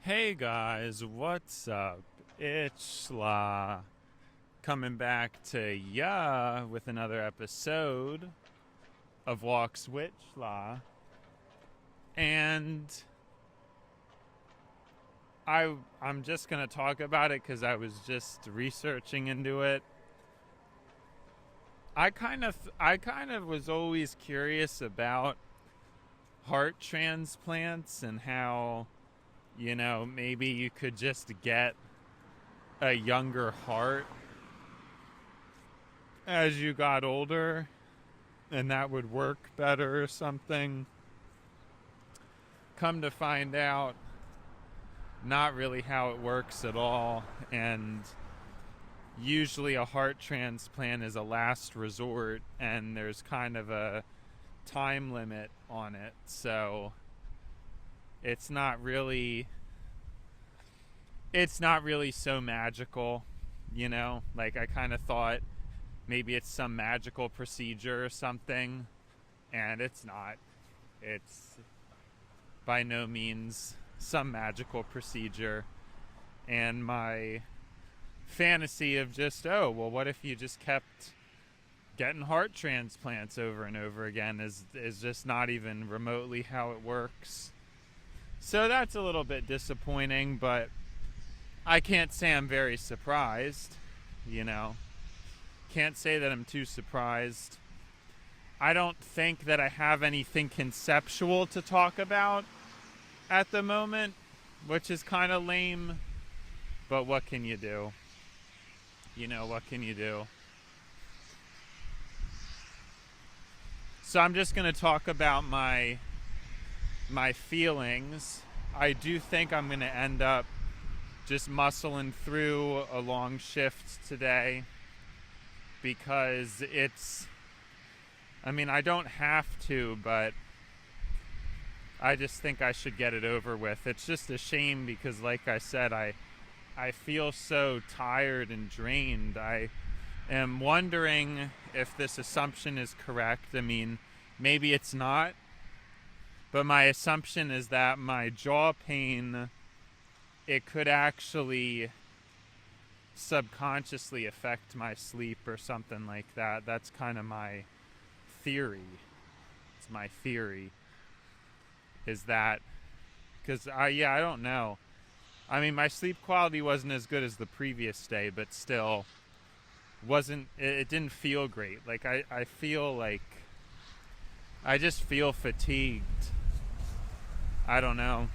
Hey guys, what's up? It's Shla coming back to ya with another episode of Walks with Shla. And I'm just gonna talk about it because I was just researching into it. I kind of was always curious about heart transplants and how, maybe you could just get a younger heart as you got older and that would work better or something. Come to find out, not really how it works at all. And usually a heart transplant is a last resort and there's kind of a time limit on it. So it's not really so magical, Like I kind of thought maybe it's some magical procedure or something, and it's not. It's by no means some magical procedure. And my fantasy of just, oh, well, what if you just kept getting heart transplants over and over again is just not even remotely how it works. So that's a little bit disappointing, but I can't say I'm very surprised, Can't say that I'm too surprised. I don't think that I have anything conceptual to talk about at the moment, which is kind of lame, but what can you do? What can you do? So I'm just going to talk about my feelings. I do think I'm going to end up just muscling through a long shift today because I don't have to, but I just think I should get it over with. It's just a shame because, like I said, I feel so tired and drained. I am wondering if this assumption is correct. Maybe it's not, but my assumption is that my jaw pain, it could actually subconsciously affect my sleep or something like that. That's kind of my theory. It's my theory is that because I don't know. My sleep quality wasn't as good as the previous day, but still it didn't feel great. Like I feel like I just feel fatigued. I don't know.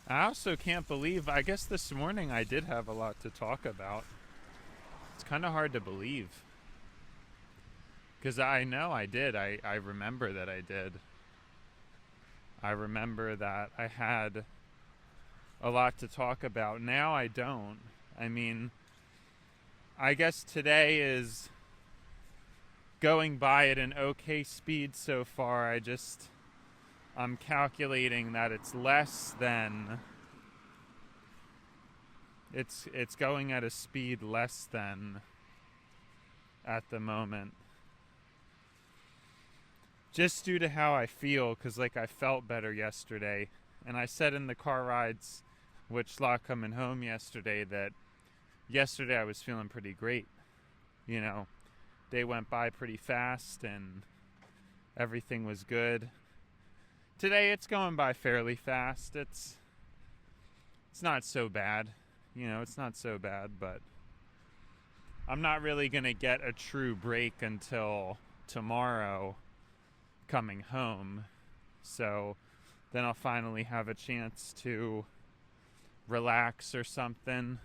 I also can't believe, I guess this morning I did have a lot to talk about. It's kind of hard to believe. Because I know I did. I remember that I did. I remember that I had a lot to talk about. Now I don't. I guess today is going by at an okay speed so far. I'm calculating that it's less than, it's going at a speed less than at the moment. Just due to how I feel, because I felt better yesterday. And I said in the car rides with Schlock coming home yesterday that yesterday I was feeling pretty great. Day went by pretty fast and everything was good. Today it's going by fairly fast. It's not so bad. It's not so bad, but I'm not really going to get a true break until tomorrow coming home. So then I'll finally have a chance to relax or something.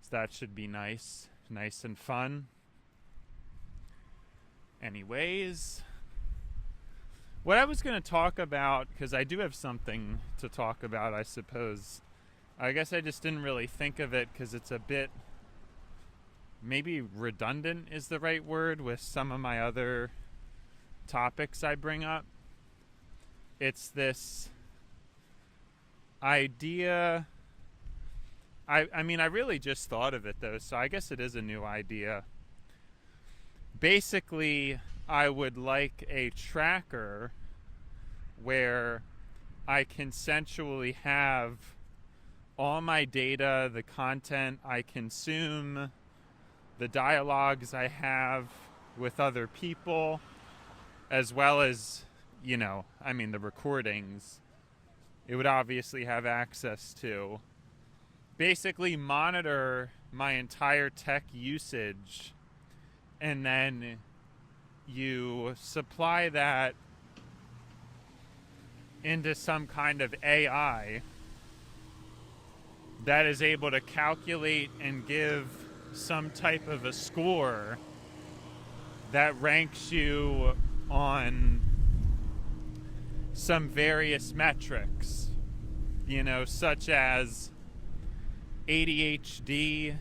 So that should be nice and fun. Anyways, what I was going to talk about, because I do have something to talk about, I suppose. I guess I just didn't really think of it because it's a bit, maybe redundant is the right word, with some of my other topics I bring up. It's this idea. I really just thought of it though, so I guess it is a new idea. Basically, I would like a tracker where I consensually have all my data, the content I consume, the dialogues I have with other people, as well as, the recordings, it would obviously have access to. Basically monitor my entire tech usage, and then you supply that into some kind of AI that is able to calculate and give some type of a score that ranks you on some various metrics, such as ADHD,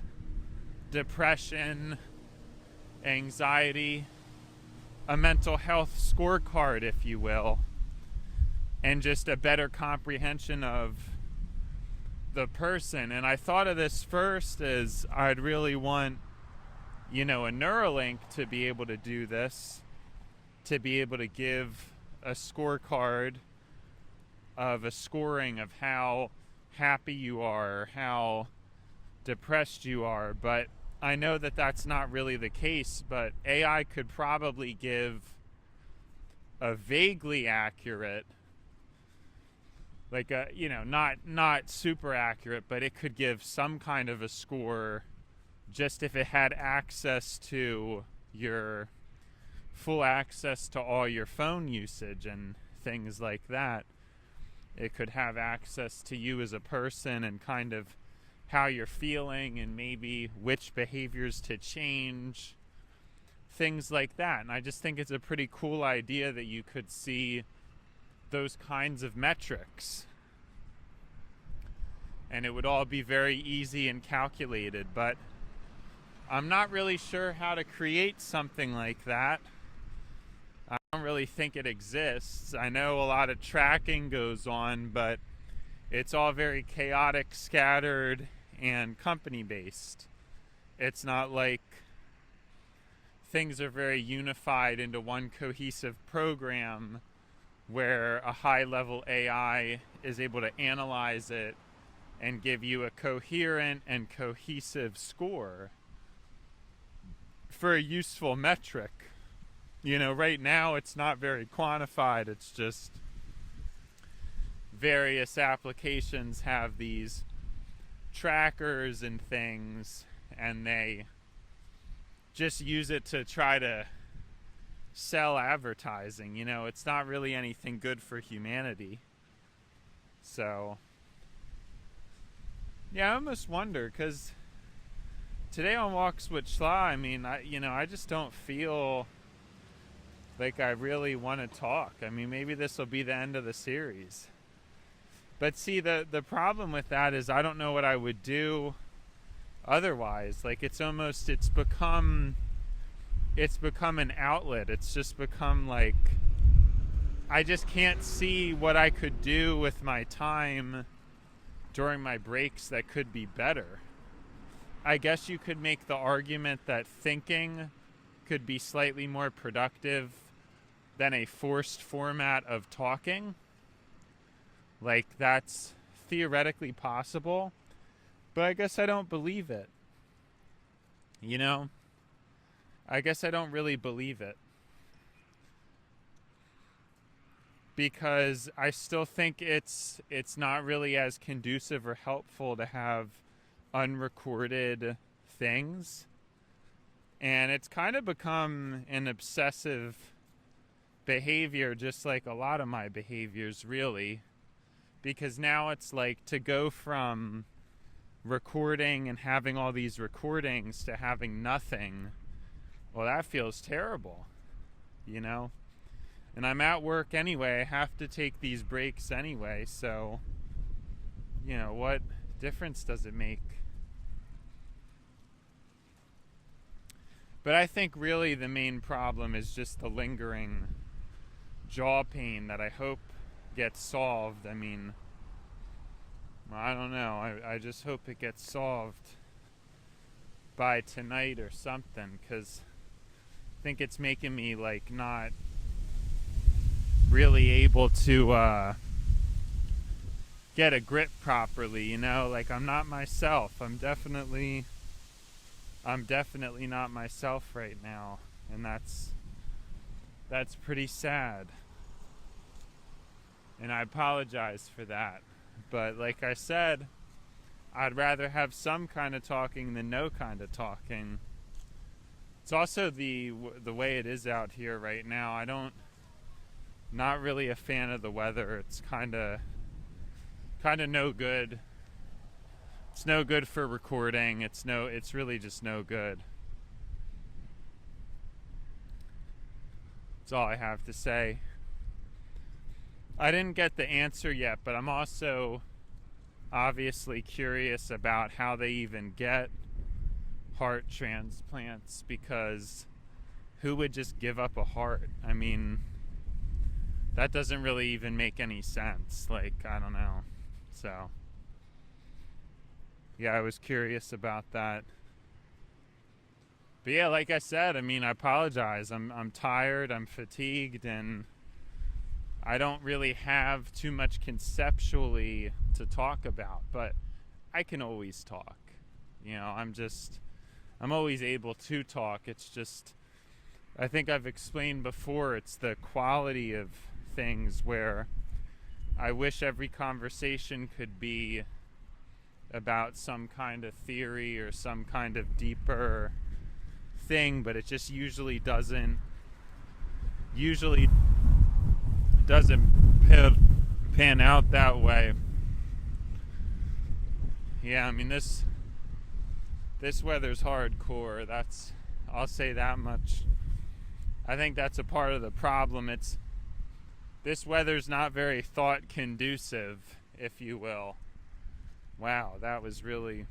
depression, anxiety, a mental health scorecard, if you will, and just a better comprehension of the person. And I thought of this first as I'd really want, a Neuralink to be able to do this, to be able to give a scorecard of a scoring of how happy you are, how depressed you are. But I know that that's not really the case, but AI could probably give a vaguely accurate, like not super accurate, but it could give some kind of a score just if it had access to your full access to all your phone usage and things like that. It could have access to you as a person and kind of how you're feeling and maybe which behaviors to change, things like that. And I just think it's a pretty cool idea that you could see those kinds of metrics. And it would all be very easy and calculated, but I'm not really sure how to create something like that. I don't really think it exists. I know a lot of tracking goes on, but it's all very chaotic, scattered, and company-based. It's not like things are very unified into one cohesive program where a high-level AI is able to analyze it and give you a coherent and cohesive score for a useful metric. Right now it's not very quantified. It's just various applications have these trackers and things, and they just use it to try to sell advertising. It's not really anything good for humanity. So yeah, I almost wonder, because today on Walks with Schla, I just don't feel like I really want to talk. Maybe this will be the end of the series. But see, the problem with that is I don't know what I would do otherwise. Like, it's become an outlet. It's just become like, I just can't see what I could do with my time during my breaks that could be better. I guess you could make the argument that thinking could be slightly more productive than a forced format of talking. Like, that's theoretically possible, but I guess I don't believe it. I guess I don't really believe it. Because I still think it's not really as conducive or helpful to have unrecorded things. And it's kind of become an obsessive behavior, just like a lot of my behaviors, really. Because now it's like, to go from recording and having all these recordings to having nothing, well, that feels terrible, And I'm at work anyway. I have to take these breaks anyway, so, what difference does it make? But I think really the main problem is just the lingering jaw pain that I hope gets solved. I don't know. I just hope it gets solved by tonight or something, because I think it's making me, like, not really able to get a grip properly, you know? Like, I'm not myself. I'm definitely not myself right now, and that's pretty sad. And I apologize for that. But like I said, I'd rather have some kind of talking than no kind of talking. It's also the way it is out here right now. Not really a fan of the weather. It's kind of no good. It's no good for recording. It's really just no good. That's all I have to say. I didn't get the answer yet, but I'm also obviously curious about how they even get heart transplants, because who would just give up a heart? I mean, that doesn't really even make any sense. Like, I don't know. So, yeah, I was curious about that. But yeah, like I said, I mean, I apologize. I'm tired, I'm fatigued, and I don't really have too much conceptually to talk about, but I can always talk. You know, I'm always able to talk. It's just, I think I've explained before, it's the quality of things where I wish every conversation could be about some kind of theory or some kind of deeper thing, but it just usually doesn't pan out that way. Yeah, I mean, this weather's hardcore. I'll say that much. I think that's a part of the problem. This weather's not very thought conducive, if you will. Wow, that was really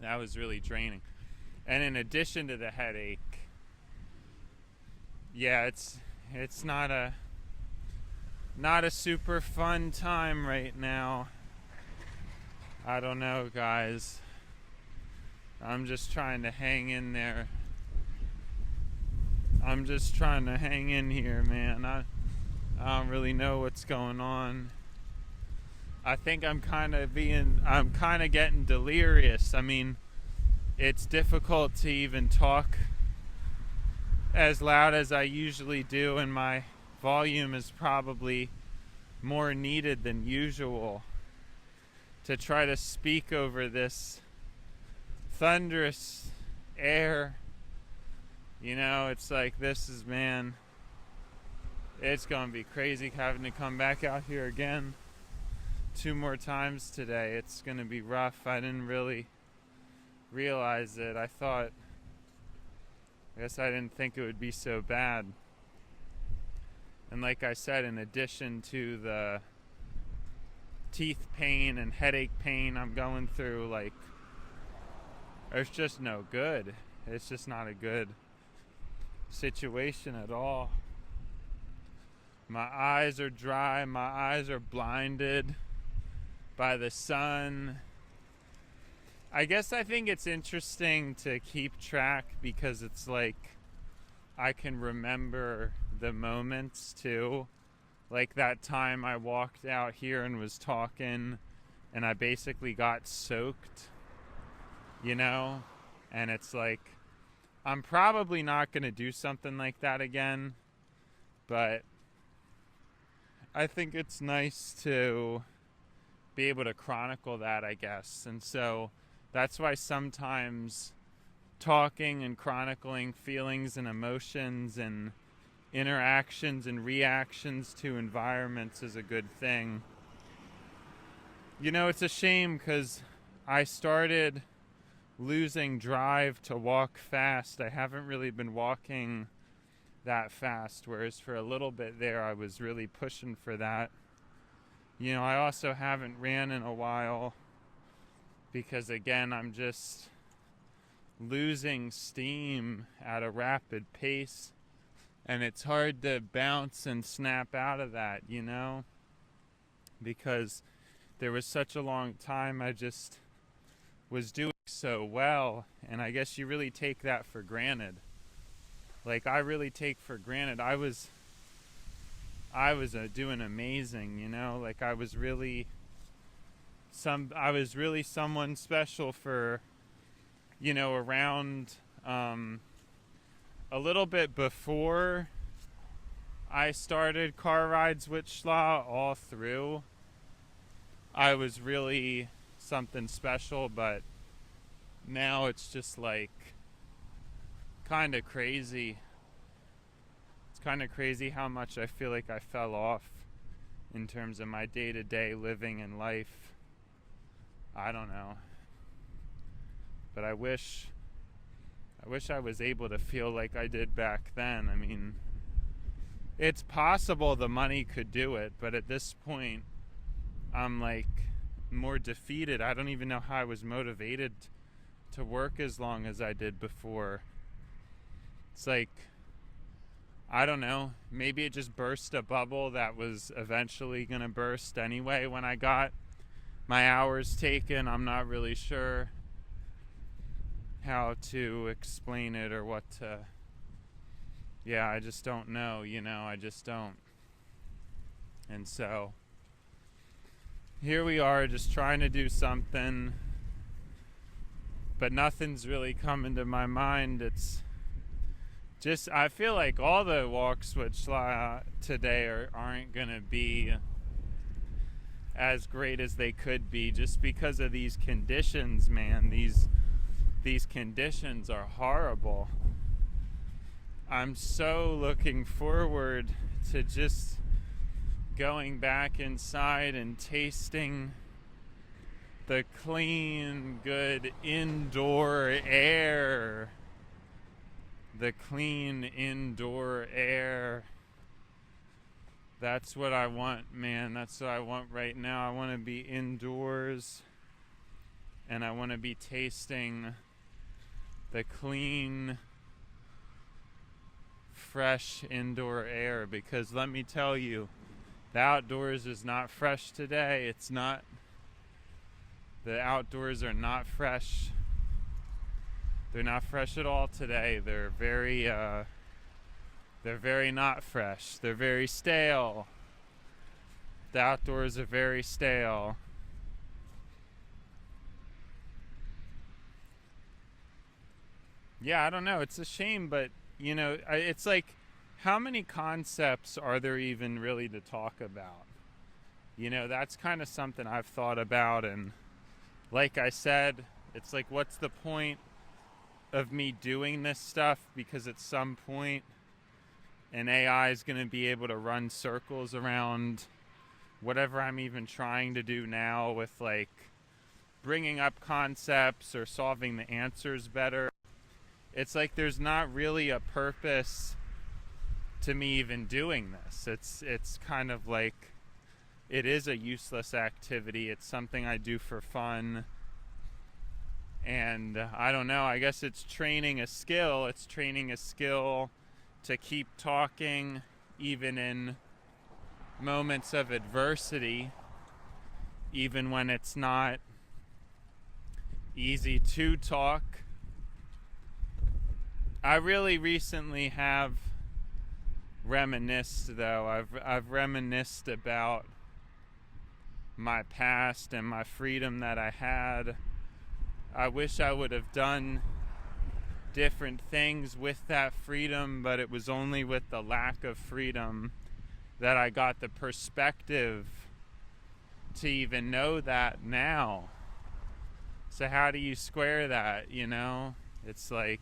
draining. And in addition to the headache, yeah, it's not a super fun time right now. I don't know, guys. I'm just trying to hang in there. I'm just trying to hang in here, man. I don't really know what's going on. I think I'm kind of getting delirious. I mean, it's difficult to even talk as loud as I usually do, and my volume is probably more needed than usual to try to speak over this thunderous air. You know, it's like, man, it's gonna be crazy having to come back out here again 2 more times today. It's gonna be rough. I didn't really realize it. I guess I didn't think it would be so bad. And like I said, in addition to the teeth pain and headache pain I'm going through, like, it's just no good. It's just not a good situation at all. My eyes are dry. My eyes are blinded by the sun. I guess I think it's interesting to keep track, because it's like I can remember the moments too. Like that time I walked out here and was talking and I basically got soaked, you know? And it's like, I'm probably not going to do something like that again, but I think it's nice to be able to chronicle that, I guess. And so that's why sometimes talking and chronicling feelings and emotions and interactions and reactions to environments is a good thing. You know, it's a shame because I started losing drive to walk fast. I haven't really been walking that fast, whereas for a little bit there I was really pushing for that. You know, I also haven't ran in a while because, again, I'm just losing steam at a rapid pace, and it's hard to bounce and snap out of that, you know, because there was such a long time I just was doing so well, and I guess you really take that for granted. Like, I really take for granted. I was I was doing amazing, like I was really someone special for, around a little bit before I started car rides with Schla all through. I was really something special, but now it's just like kind of crazy. It's kind of crazy how much I feel like I fell off in terms of my day-to-day living and life. I don't know. But I wish I was able to feel like I did back then. I mean, it's possible the money could do it, but at this point, I'm like more defeated. I don't even know how I was motivated to work as long as I did before. It's like, I don't know, maybe it just burst a bubble that was eventually gonna burst anyway when I got my hours taken. I'm not really sure how to explain it or what to. Yeah, I just don't know, I just don't. And so here we are, just trying to do something, but nothing's really coming to my mind. It's just, I feel like all the walks with Schla today aren't gonna be as great as they could be, just because of these conditions, man. These conditions are horrible. I'm so looking forward to just going back inside and tasting the clean, good indoor air. The clean indoor air. That's what I want, man. That's what I want right now. I want to be indoors, and I want to be tasting the clean, fresh indoor air, because let me tell you, the outdoors is not fresh today. It's not. The outdoors are not fresh. They're not fresh at all today. They're very not fresh. They're very stale. The outdoors are very stale. Yeah, I don't know. It's a shame, but it's like, how many concepts are there even really to talk about? That's kind of something I've thought about, and like I said, it's like, what's the point of me doing this stuff? Because at some point an AI is going to be able to run circles around whatever I'm even trying to do now, with like bringing up concepts or solving the answers better. It's like there's not really a purpose to me even doing this. It's kind of like, it is a useless activity. It's something I do for fun. And I don't know, I guess it's training a skill. It's training a skill to keep talking even in moments of adversity, even when it's not easy to talk. I really recently have reminisced, though. I've reminisced about my past and my freedom that I had. I wish I would have done different things with that freedom, but it was only with the lack of freedom that I got the perspective to even know that now. So how do you square that, It's like,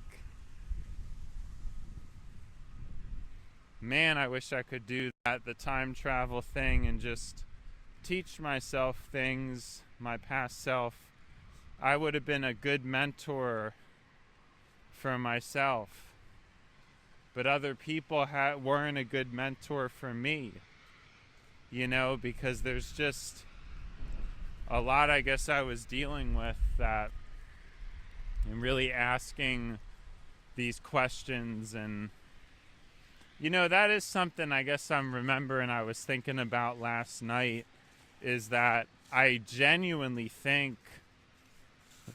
man, I wish I could do that, the time travel thing, and just teach myself things, my past self. I would have been a good mentor for myself, but other people weren't a good mentor for me, because there's just a lot, I guess, I was dealing with that, and really asking these questions. And that is something I guess I'm remembering I was thinking about last night, is that I genuinely think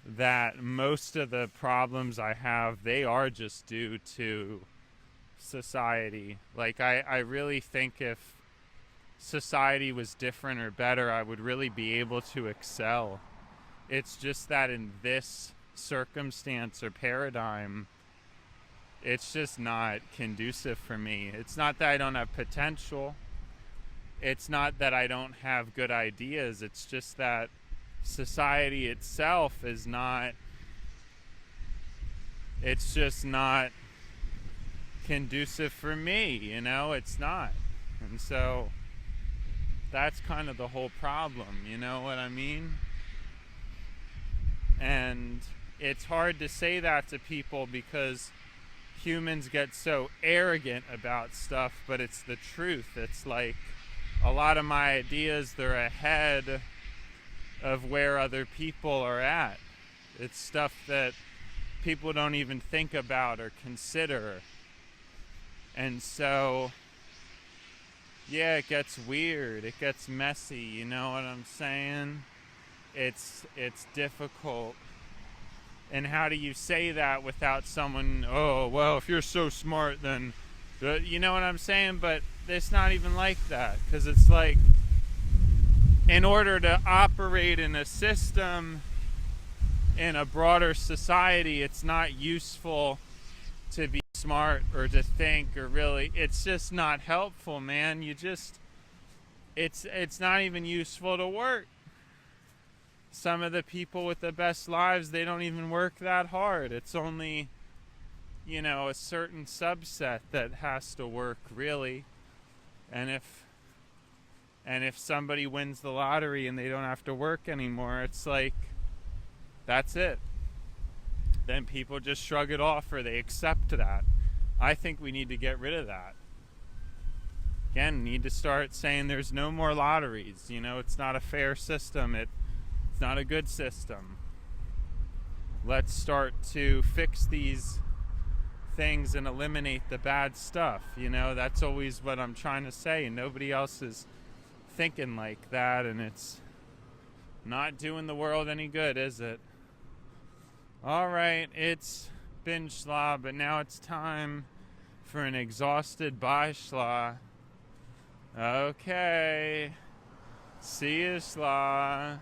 that most of the problems I have, they are just due to society. Like, I really think if society was different or better, I would really be able to excel. It's just that in this circumstance or paradigm, it's just not conducive for me. It's not that I don't have potential. It's not that I don't have good ideas. It's just that society itself is not, it's just not conducive for me, you know? It's not. And so that's kind of the whole problem, you know what I mean? And it's hard to say that to people because humans get so arrogant about stuff, but it's the truth. It's like a lot of my ideas, they're ahead of where other people are at. It's stuff that people don't even think about or consider. And so, yeah, it gets weird. It gets messy, you know what I'm saying? It's difficult. And how do you say that without someone, oh, well, if you're so smart, then, you know what I'm saying? But it's not even like that. Because it's like, in order to operate in a system, in a broader society, it's not useful to be smart or to think or really, it's just not helpful, man. You just, it's not even useful to work. Some of the people with the best lives, they don't even work that hard. It's only, you know, a certain subset that has to work, really. And if somebody wins the lottery and they don't have to work anymore, it's like, that's it. Then people just shrug it off or they accept that. I think we need to get rid of that. Again, need to start saying there's no more lotteries. You know, it's not a fair system. It's not a good system. Let's start to fix these things and eliminate the bad stuff. You know, that's always what I'm trying to say. And nobody else is thinking like that. And it's not doing the world any good, is it? All right, it's been schla, but now it's time for an exhausted bye schla. Okay. See you, schla.